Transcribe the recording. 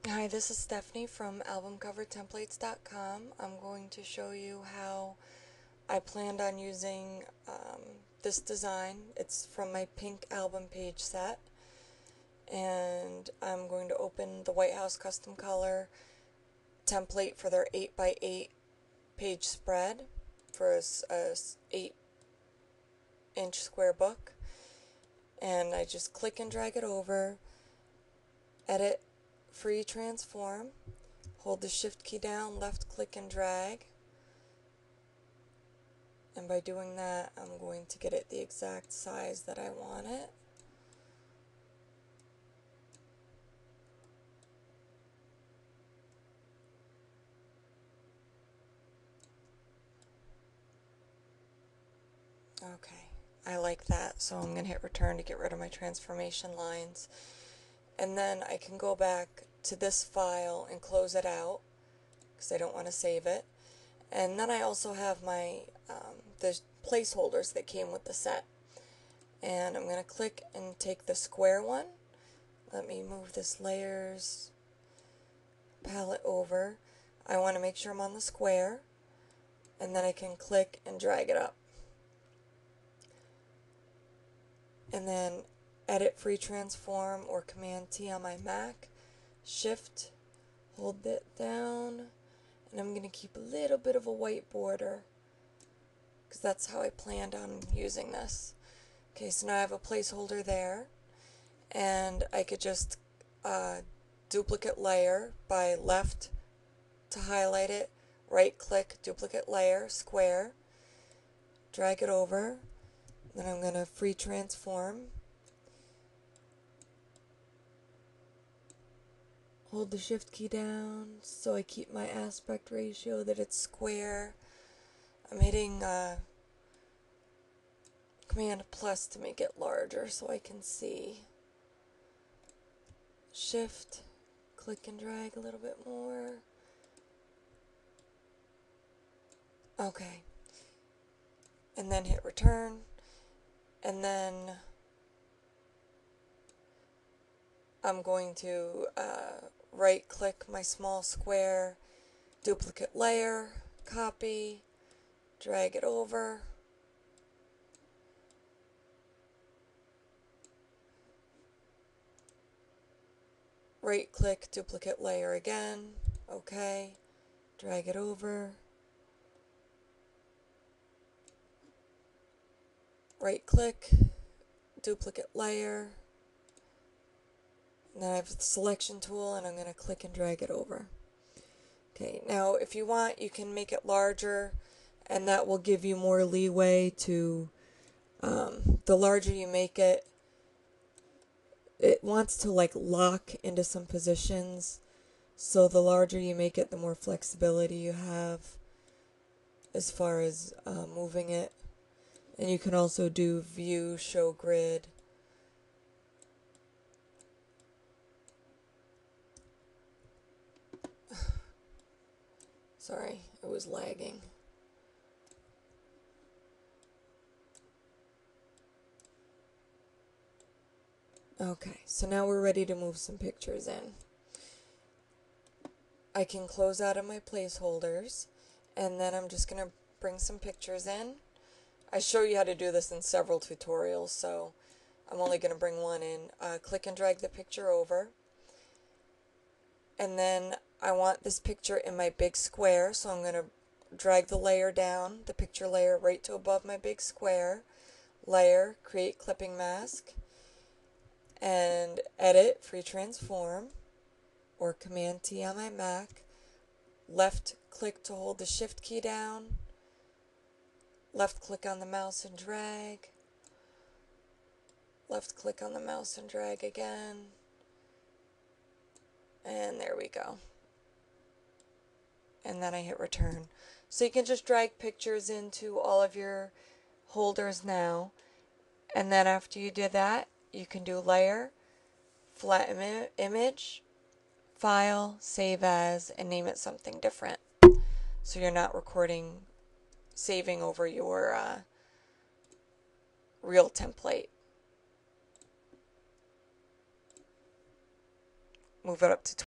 Hi, this is Stephanie from albumcovertemplates.com. I'm going to show you how I planned on using this design. It's from my pink album page set, and I'm going to open the White House Custom Color template for their 8x8 page spread for a 8-inch square book, and I just click and drag it over, edit, free transform, hold the shift key down, left click and drag, and by doing that I'm going to get it the exact size that I want it. Okay, I like that, so I'm going to hit return to get rid of my transformation lines, and then I can go back to this file and close it out because I don't want to save it. And then I also have my the placeholders that came with the set, and I'm going to click and take the square one. Let me move this layers palette over. I want to make sure I'm on the square, and then I can click and drag it up, and then edit, free transform, or Command T on my Mac, shift, hold it down, and I'm going to keep a little bit of a white border because that's how I planned on using this. Okay, so now I have a placeholder there, and I could just duplicate layer by left to highlight it, right click, duplicate layer, square, drag it over, then I'm going to free transform, hold the shift key down so I keep my aspect ratio that it's square. I'm hitting Command plus to make it larger so I can see. Shift, click and drag a little bit more. Okay. And then hit return. And then I'm going to right click my small square, duplicate layer, copy, drag it over, right click, duplicate layer again, okay, drag it over, right click, duplicate layer, and then I have the selection tool and I'm going to click and drag it over. Okay, now if you want you can make it larger, and that will give you more leeway to, the larger you make it, it wants to like lock into some positions, so the larger you make it the more flexibility you have as far as moving it. And you can also do view, show grid. Sorry, it was lagging. Okay, so now we're ready to move some pictures in. I can close out of my placeholders, and then I'm just going to bring some pictures in. I show you how to do this in several tutorials, so I'm only going to bring one in. Click and drag the picture over, and then I want this picture in my big square, so I'm going to drag the layer down, the picture layer, right to above my big square, layer, create clipping mask, and edit, free transform, or Command T on my Mac, left click to hold the shift key down, left click on the mouse and drag, left click on the mouse and drag again, and there we go. And then I hit return. So you can just drag pictures into all of your holders now, and then after you do that you can do layer, flat image, file, save as, and name it something different, so you're not saving over your real template. Move it up to